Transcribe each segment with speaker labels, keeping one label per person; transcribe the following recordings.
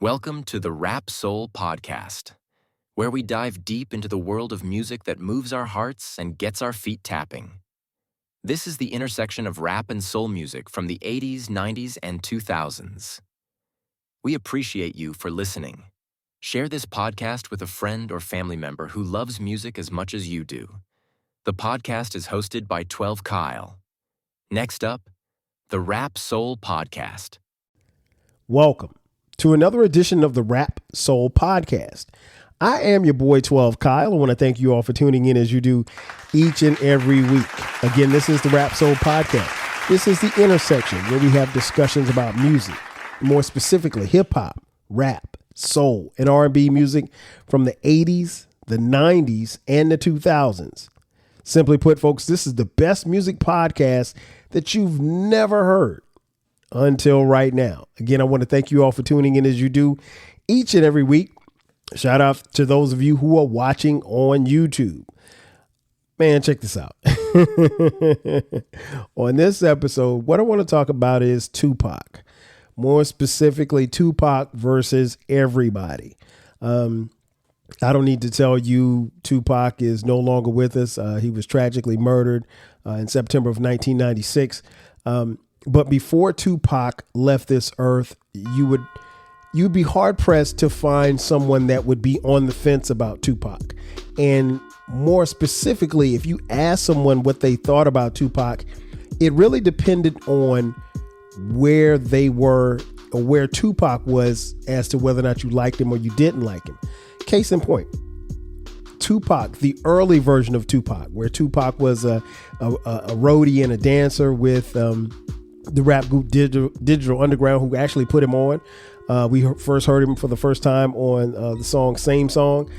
Speaker 1: Welcome to the Rap Soul Podcast, where we dive deep into the world of music that moves our hearts and gets our feet tapping. This is the intersection of rap and soul music from the 80s, 90s, and 2000s. We appreciate you for listening. Share this podcast with a friend or family member who loves music as much as you do. The podcast is hosted by 12 Kyle. Next up, the Rap Soul Podcast.
Speaker 2: Welcome to another edition of the Rap Soul Podcast. I am your boy 12 Kyle. I want to thank you all for tuning in as you do each and every week. Again, this is the Rap Soul Podcast. This is the intersection where we have discussions about music, more specifically hip hop, rap, soul, and R&B music from the 80s, the 90s, and the 2000s. Simply put, folks, this is the best music podcast that you've never heard until right now. Again, I want to thank you all for tuning in as you do each and every week. Shout out to those of you who are watching on YouTube. Man, check this out. On this episode, what I want to talk about is Tupac. More specifically, Tupac versus everybody. I don't need to tell you Tupac is no longer with us. He was tragically murdered in September of 1996. But before Tupac left this earth, you'd be hard pressed to find someone that would be on the fence about Tupac. And more specifically, if you ask someone what they thought about Tupac, it really depended on where they were or where Tupac was as to whether or not you liked him or you didn't like him. Case in point, Tupac, the early version of Tupac, where Tupac was a roadie and a dancer with the rap group Digital Underground, who actually put him on. We first heard him for the first time on the song Same Song.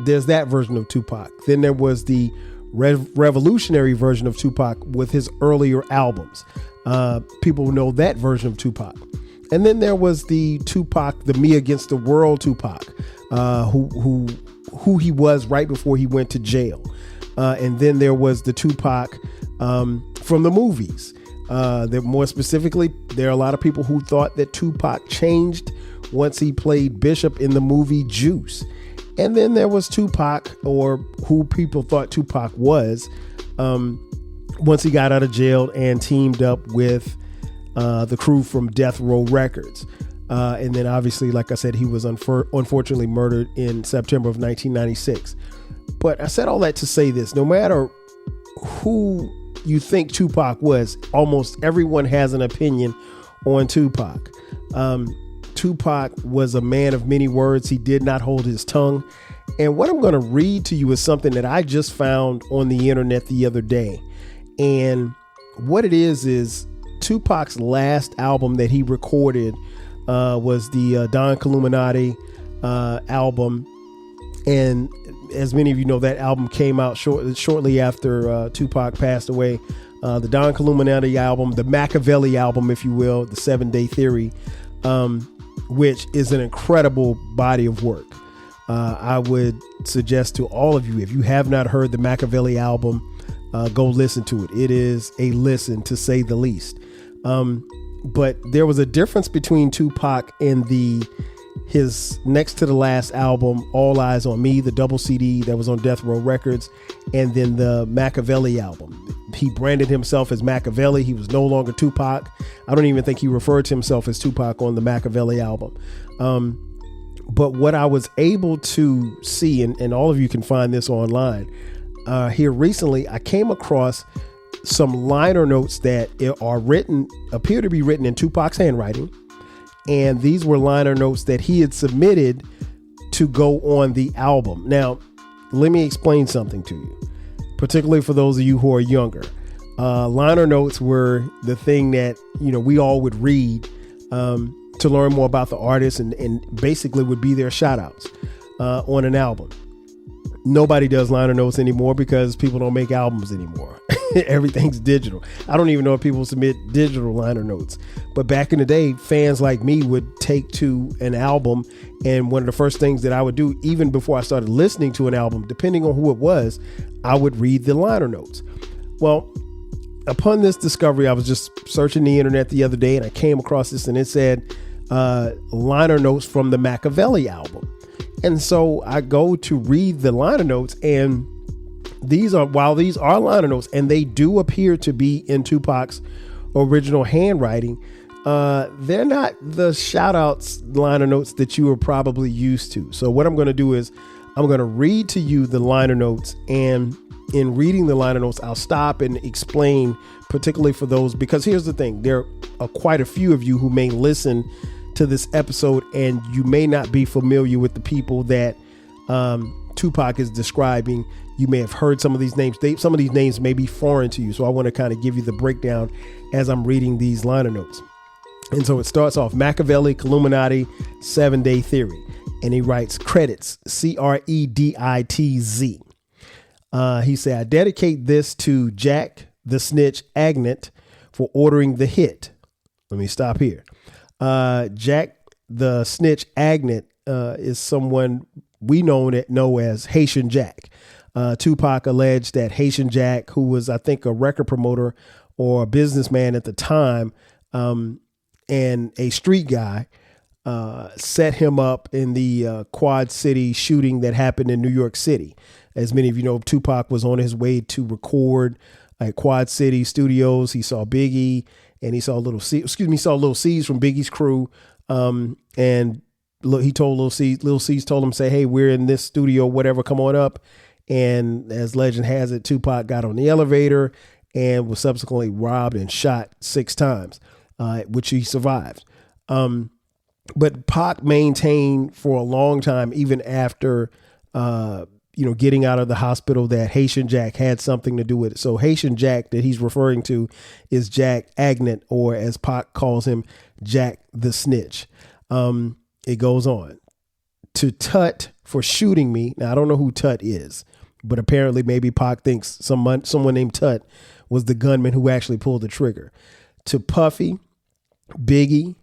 Speaker 2: There's that version of Tupac. Then there was the revolutionary version of Tupac with his earlier albums. People know that version of Tupac. And then there was the Tupac, the Me Against the World Tupac, who he was right before he went to jail. And then there was the Tupac from the movies. More specifically, there are a lot of people who thought that Tupac changed once he played Bishop in the movie Juice. And then there was Tupac, or who people thought Tupac was, once he got out of jail and teamed up with the crew from Death Row Records. And then obviously, like I said, he was unfortunately murdered in September of 1996. But I said all that to say this: no matter who you think Tupac was, almost everyone has an opinion on Tupac. Tupac was a man of many words. He did not hold his tongue. And what I'm going to read to you is something that I just found on the internet the other day. And what it is Tupac's last album that he recorded was the Don Illuminati album. And as many of you know, that album came out shortly after Tupac passed away. The Don Illuminati album, the Machiavelli album, if you will, the 7 Day Theory, which is an incredible body of work. I would suggest to all of you, if you have not heard the Machiavelli album, go listen to it. It is a listen, to say the least. But there was a difference between Tupac and his next to the last album, All Eyes on Me, the double CD that was on Death Row Records, and then the Machiavelli album. He branded himself as Machiavelli. He was no longer Tupac. I don't even think he referred to himself as Tupac on the Machiavelli album. But what I was able to see, and all of you can find this online, here recently, I came across some liner notes that appear to be written in Tupac's handwriting. And these were liner notes that he had submitted to go on the album. Now, let me explain something to you, particularly for those of you who are younger. Liner notes were the thing that, we all would read to learn more about the artist, and basically would be their shout outs on an album. Nobody does liner notes anymore because people don't make albums anymore. Everything's digital. I don't even know if people submit digital liner notes. But back in the day, fans like me would take to an album, and one of the first things that I would do, even before I started listening to an album, depending on who it was, I would read the liner notes. Well, upon this discovery, I was just searching the internet the other day, and I came across this, and it said liner notes from the Machiavelli album. And so I go to read the liner notes, and while these are liner notes and they do appear to be in Tupac's original handwriting, they're not the shout outs liner notes that you are probably used to. So what I'm going to do is I'm going to read to you the liner notes, and in reading the liner notes, I'll stop and explain, particularly for those, because here's the thing, there are quite a few of you who may listen to this episode and you may not be familiar with the people that Tupac is describing. You may have heard some of these names. Some of these names may be foreign to you. So I want to kind of give you the breakdown as I'm reading these liner notes. And so it starts off Machiavelli, Illuminati, 7-Day Theory. And he writes credits, Creditz. He said, I dedicate this to Jack the Snitch Agnet for ordering the hit. Let me stop here. Jack the Snitch Agnet is someone we know as Haitian Jack. Tupac alleged that Haitian Jack, who was, I think, a record promoter or a businessman at the time, and a street guy, set him up in the Quad City shooting that happened in New York City. As many of you know, Tupac was on his way to record at Quad City Studios. He saw Biggie, and he saw Little C's from Biggie's crew. And he told Little C's told him, say, hey, we're in this studio, whatever, come on up. And as legend has it, Tupac got on the elevator and was subsequently robbed and shot 6 times, which he survived. But Pac maintained for a long time, even after, getting out of the hospital, that Haitian Jack had something to do with it. So Haitian Jack that he's referring to is Jack Agnet, or as Pac calls him, Jack the Snitch. It goes on. To Tut for shooting me. Now, I don't know who Tut is, but apparently maybe Pac thinks someone named Tut was the gunman who actually pulled the trigger. To Puffy, Biggie,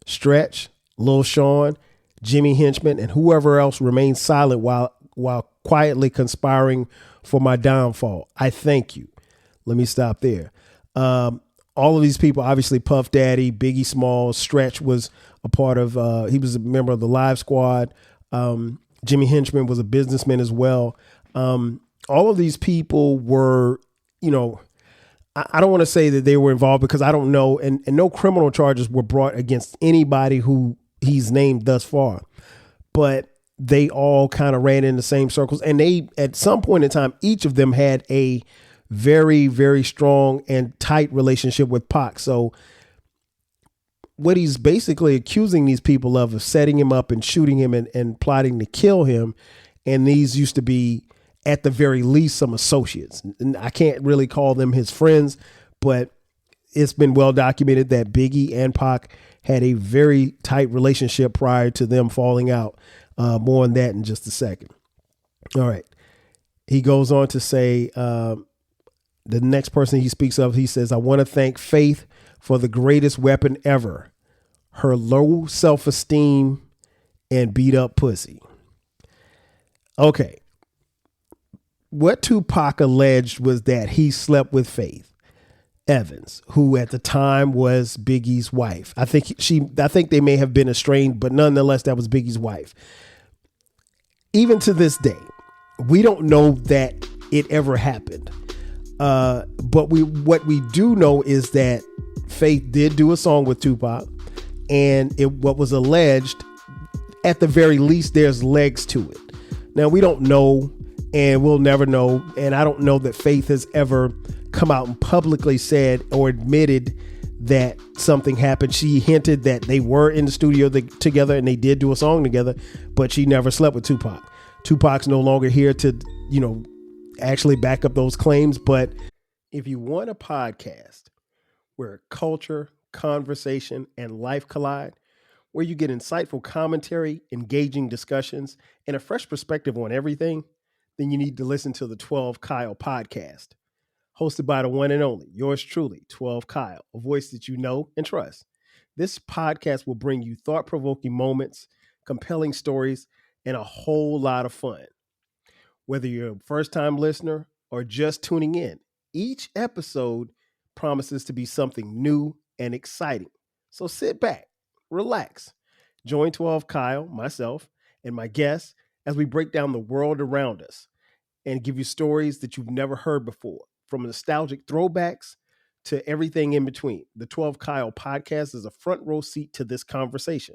Speaker 2: Stretch, Lil Sean, Jimmy Henchman, and whoever else remained silent while quietly conspiring for my downfall, I thank you. Let me stop there. All of these people, obviously Puff Daddy, Biggie Smalls, Stretch was a part of, he was a member of the Live Squad. Jimmy Henchman was a businessman as well. All of these people were, I don't want to say that they were involved because I don't know, and no criminal charges were brought against anybody who he's named thus far, but they all kind of ran in the same circles. And they, at some point in time, each of them had a very, very strong and tight relationship with Pac. So what he's basically accusing these people of setting him up and shooting him and plotting to kill him. And these used to be, at the very least, some associates. And I can't really call them his friends, but it's been well documented that Biggie and Pac had a very tight relationship prior to them falling out. More on that in just a second. All right. He goes on to say, the next person he speaks of, he says, I want to thank Faith for the greatest weapon ever, her low self-esteem and beat up pussy. Okay. What Tupac alleged was that he slept with Faith Evans, who at the time was Biggie's wife. I think they may have been estranged, but nonetheless, that was Biggie's wife. Even to this day, we don't know that it ever happened. But what we do know is that Faith did do a song with Tupac, and what was alleged, at the very least, there's legs to it. Now, we don't know, and we'll never know, and I don't know that Faith has ever come out and publicly said or admitted that something happened. She hinted that they were in the studio together and they did do a song together, but she never slept with Tupac. Tupac's no longer here to, actually back up those claims. But if you want a podcast where culture, conversation, and life collide, where you get insightful commentary, engaging discussions, and a fresh perspective on everything, then you need to listen to the 12 Kyle podcast. Hosted by the one and only, yours truly, 12 Kyle, a voice that you know and trust. This podcast will bring you thought-provoking moments, compelling stories, and a whole lot of fun. Whether you're a first-time listener or just tuning in, each episode promises to be something new and exciting. So sit back, relax. Join 12 Kyle, myself, and my guests as we break down the world around us and give you stories that you've never heard before, from nostalgic throwbacks to everything in between. The 12 Kyle podcast is a front row seat to this conversation.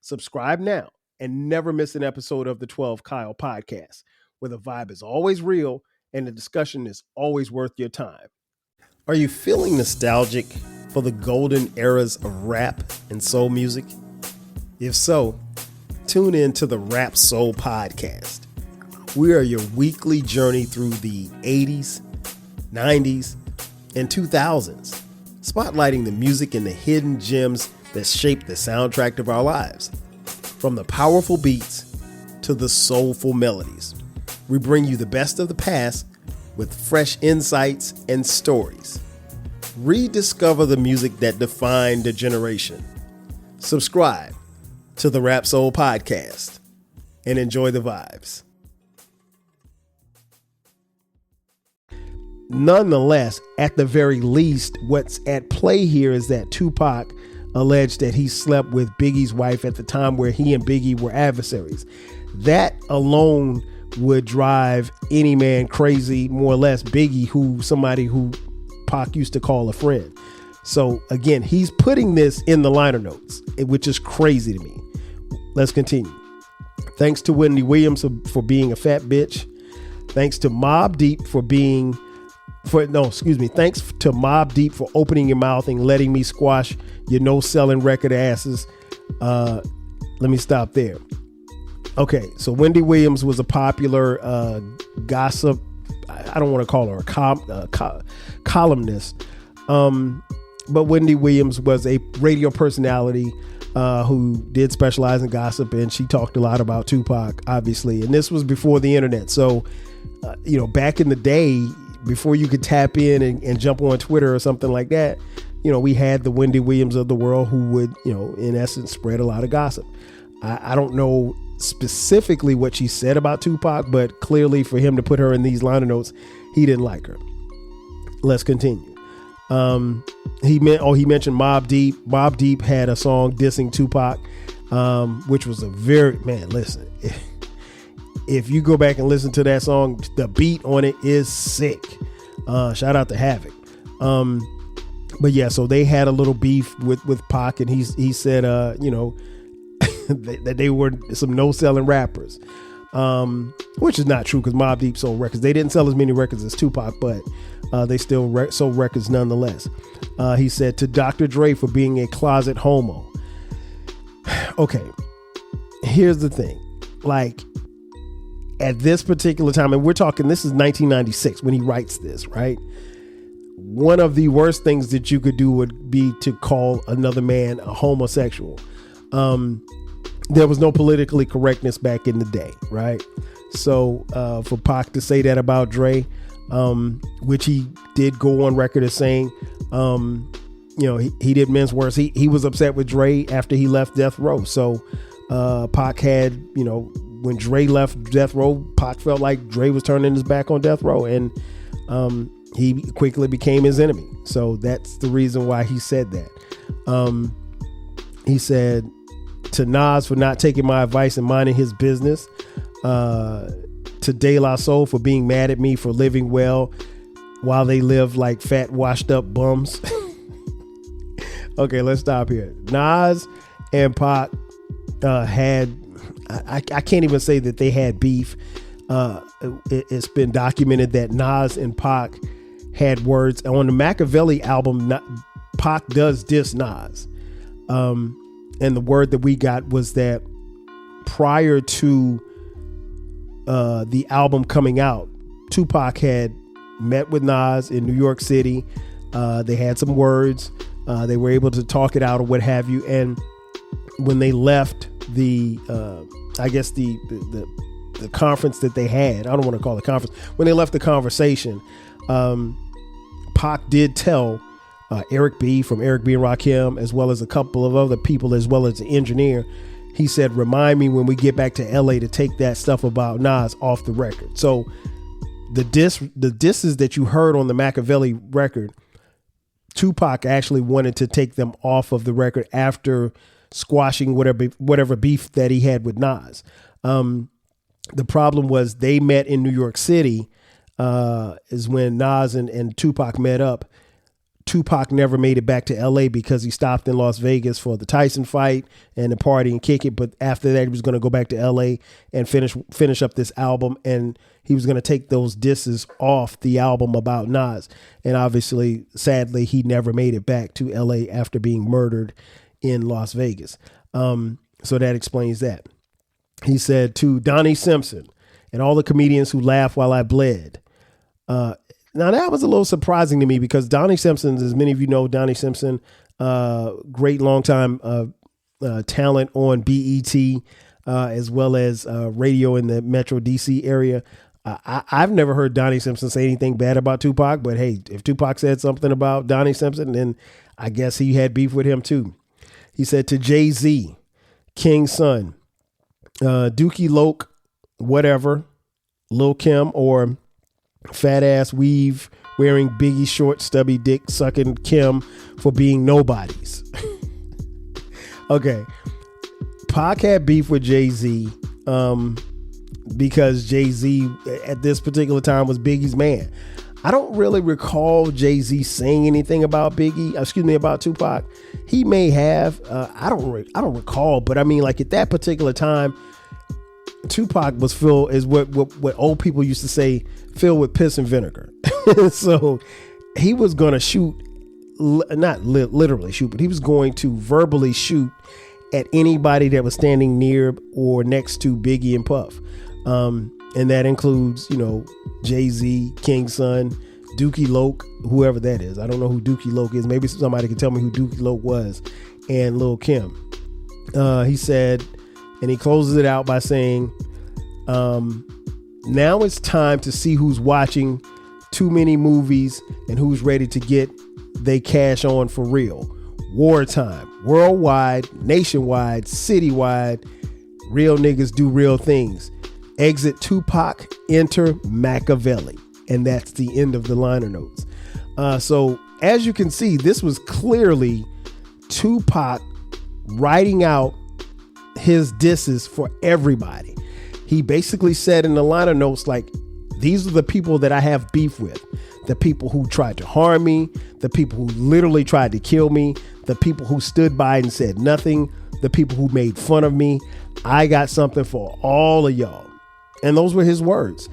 Speaker 2: Subscribe now and never miss an episode of the 12 Kyle podcast, where the vibe is always real and the discussion is always worth your time. Are you feeling nostalgic for the golden eras of rap and soul music? If so, tune in to the Rap Soul podcast. We are your weekly journey through the 80s, 90s, and 2000s, spotlighting the music and the hidden gems that shaped the soundtrack of our lives. From the powerful beats to the soulful melodies, we bring you the best of the past with fresh insights and stories. Rediscover the music that defined a generation. Subscribe to the Rap Soul podcast and enjoy the vibes. Nonetheless, at the very least, what's at play here is that Tupac alleged that he slept with Biggie's wife at the time where he and Biggie were adversaries. That alone would drive any man crazy, more or less. Biggie, somebody who Pac used to call a friend. So again, he's putting this in the liner notes, which is crazy to me. Let's continue. Thanks to Wendy Williams for being a fat bitch. Thanks to Mobb Deep Thanks to Mobb Deep for opening your mouth and letting me squash your no-selling record asses. Let me stop there. Okay, so Wendy Williams was a popular gossip. I don't want to call her a columnist. But Wendy Williams was a radio personality who did specialize in gossip, and she talked a lot about Tupac, obviously. And this was before the internet. So, back in the day, before you could tap in and jump on Twitter or something like that, we had the Wendy Williams of the world who would, in essence, spread a lot of gossip. I don't know specifically what she said about Tupac, but clearly for him to put her in these liner notes, he didn't like her. Let's continue. He mentioned Mobb Deep. Mobb Deep had a song dissing Tupac, which was listen, if you go back and listen to that song, the beat on it is sick. Shout out to Havoc. But yeah, so they had a little beef with Pac, and he said, that they were some no-selling rappers, which is not true because Mobb Deep sold records. They didn't sell as many records as Tupac, but they still sold records nonetheless. He said to Dr. Dre for being a closet homo. Okay, here's the thing. Like, at this particular time, and we're talking, this is 1996 when he writes this, right? One of the worst things that you could do would be to call another man a homosexual. There was no politically correctness back in the day, right? So for Pac to say that about Dre, which he did go on record as saying, he did men's words. He was upset with Dre after he left Death Row. So Pac had, when Dre left Death Row, Pac felt like Dre was turning his back on Death Row, and he quickly became his enemy. So that's the reason why he said that. He said to Nas for not taking my advice and minding his business, to De La Soul for being mad at me for living well while they live like fat washed up bums. Okay, let's stop here. Nas and Pac had, I can't even say that they had beef. It's been documented that Nas and Pac had words on the Machiavelli album. Pac does diss Nas. And the word that we got was that prior to the album coming out, Tupac had met with Nas in New York City. They had some words. They were able to talk it out or what have you. And when they left the conference that they had, I don't want to call it a conference. When they left the conversation, Pac did tell Eric B. from Eric B. and Rakim, as well as a couple of other people, as well as the engineer, he said, remind me when we get back to LA to take that stuff about Nas off the record. So the disses that you heard on the Machiavelli record, Tupac actually wanted to take them off of the record after squashing whatever beef that he had with Nas. The problem was they met in New York City, is when Nas and Tupac met up. Tupac never made it back to LA because he stopped in Las Vegas for the Tyson fight and the party and kick it. But after that, he was going to go back to LA and finish up this album. And he was going to take those disses off the album about Nas. And obviously, sadly, he never made it back to LA after being murdered in Las Vegas. So that explains that. He said to Donnie Simpson and all the comedians who laughed while I bled. Now, that was a little surprising to me because Donnie Simpson, as many of you know, Donnie Simpson, great longtime talent on BET, as well as radio in the Metro DC area. I've never heard Donnie Simpson say anything bad about Tupac, but hey, if Tupac said something about Donnie Simpson, then I guess he had beef with him too. He said to Jay-Z, King's son, Dookie Loke, whatever, Lil' Kim, or fat ass weave wearing Biggie short stubby dick sucking Kim for being nobodies. Okay. Pac had beef with Jay-Z because Jay-Z at this particular time was Biggie's man. I don't really recall Jay-Z saying anything about about Tupac. He may have, I don't recall, but I mean, like at that particular time, Tupac was filled, is what old people used to say, filled with piss and vinegar. So he was going to shoot, not literally shoot, but he was going to verbally shoot at anybody that was standing near or next to Biggie and Puff. And that includes, Jay-Z, King's son, Dookie Loke, whoever that is. I don't know who Dookie Loke is. Maybe somebody can tell me who Dookie Loke was, and Lil' Kim. He said, and he closes it out by saying, now it's time to see who's watching too many movies and who's ready to get they cash on for real. Wartime, worldwide, nationwide, citywide, real niggas do real things. Exit Tupac, enter Machiavelli. And that's the end of the liner notes. So as you can see, this was clearly Tupac writing out his disses for everybody. He basically said in the liner notes, like, these are the people that I have beef with. The people who tried to harm me, the people who literally tried to kill me, the people who stood by and said nothing, the people who made fun of me. I got something for all of y'all. And those were his words.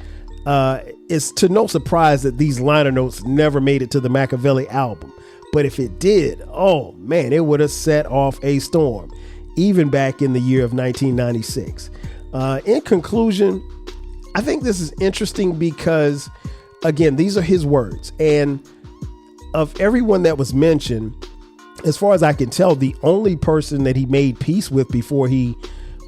Speaker 2: It's to no surprise that these liner notes never made it to the Machiavelli album. But if it did, oh man, it would have set off a storm, even back in the year of 1996. In conclusion, I think this is interesting because, again, these are his words. And of everyone that was mentioned, as far as I can tell, the only person that he made peace with before he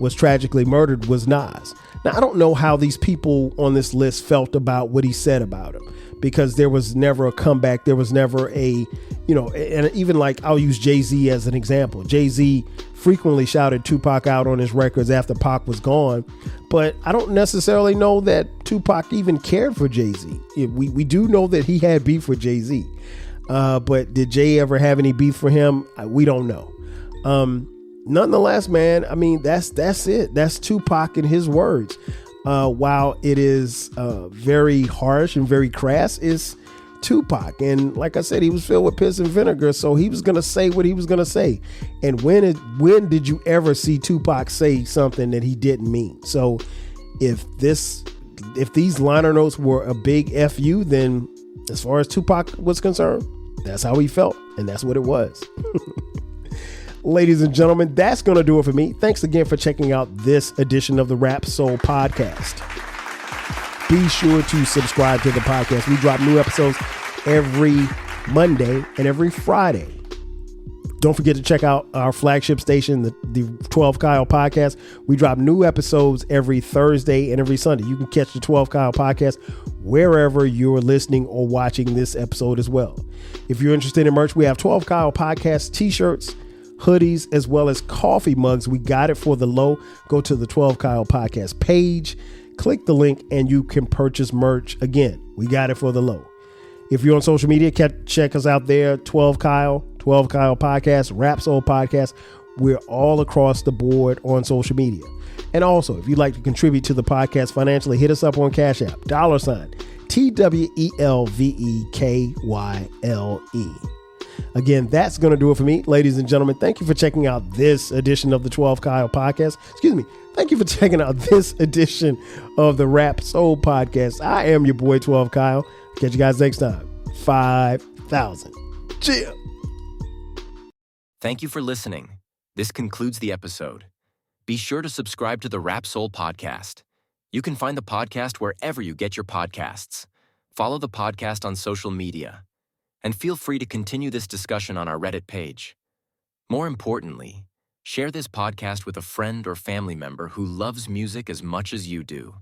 Speaker 2: was tragically murdered was Nas. Now, I don't know how these people on this list felt about what he said about him, because there was never a comeback. There was never a, and even like, I'll use Jay-Z as an example. Jay-Z frequently shouted Tupac out on his records after Pac was gone, but I don't necessarily know that Tupac even cared for Jay-Z. We do know that he had beef with Jay-Z, but did Jay ever have any beef for him? We don't know. Nonetheless, man, I mean, that's it. That's Tupac in his words. While it is very harsh and very crass, it's Tupac. And like I said, he was filled with piss and vinegar, so he was going to say what he was going to say. And when did you ever see Tupac say something that he didn't mean? So if these liner notes were a big FU, then as far as Tupac was concerned, that's how he felt. And that's what it was. Ladies and gentlemen, that's going to do it for me. Thanks again for checking out this edition of the Rap Soul Podcast. Be sure to subscribe to the podcast. We drop new episodes every Monday and every Friday. Don't forget to check out our flagship station, the 12 Kyle Podcast. We drop new episodes every Thursday and every Sunday. You can catch the 12 Kyle Podcast wherever you're listening or watching this episode as well. If you're interested in merch, we have 12 Kyle Podcast t-shirts, hoodies, as well as coffee mugs. We got it for the low. Go to the 12 Kyle Podcast page, click the link, and you can purchase merch. Again, we got it for the low. If you're on social media, check us out there. 12 Kyle Podcast, Rap Soul Podcast, We're all across the board on social media. And also, if you'd like to contribute to the podcast financially, hit us up on Cash App, $TWELVEKYLE. Again, that's going to do it for me. Ladies and gentlemen, thank you for checking out this edition of the 12 Kyle podcast. Excuse me. Thank you for checking out this edition of the Rap Soul podcast. I am your boy, 12 Kyle. Catch you guys next time. 5,000. Chill.
Speaker 1: Thank you for listening. This concludes the episode. Be sure to subscribe to the Rap Soul podcast. You can find the podcast wherever you get your podcasts. Follow the podcast on social media. And feel free to continue this discussion on our Reddit page. More importantly, share this podcast with a friend or family member who loves music as much as you do.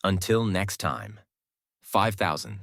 Speaker 1: Until next time, 5,000.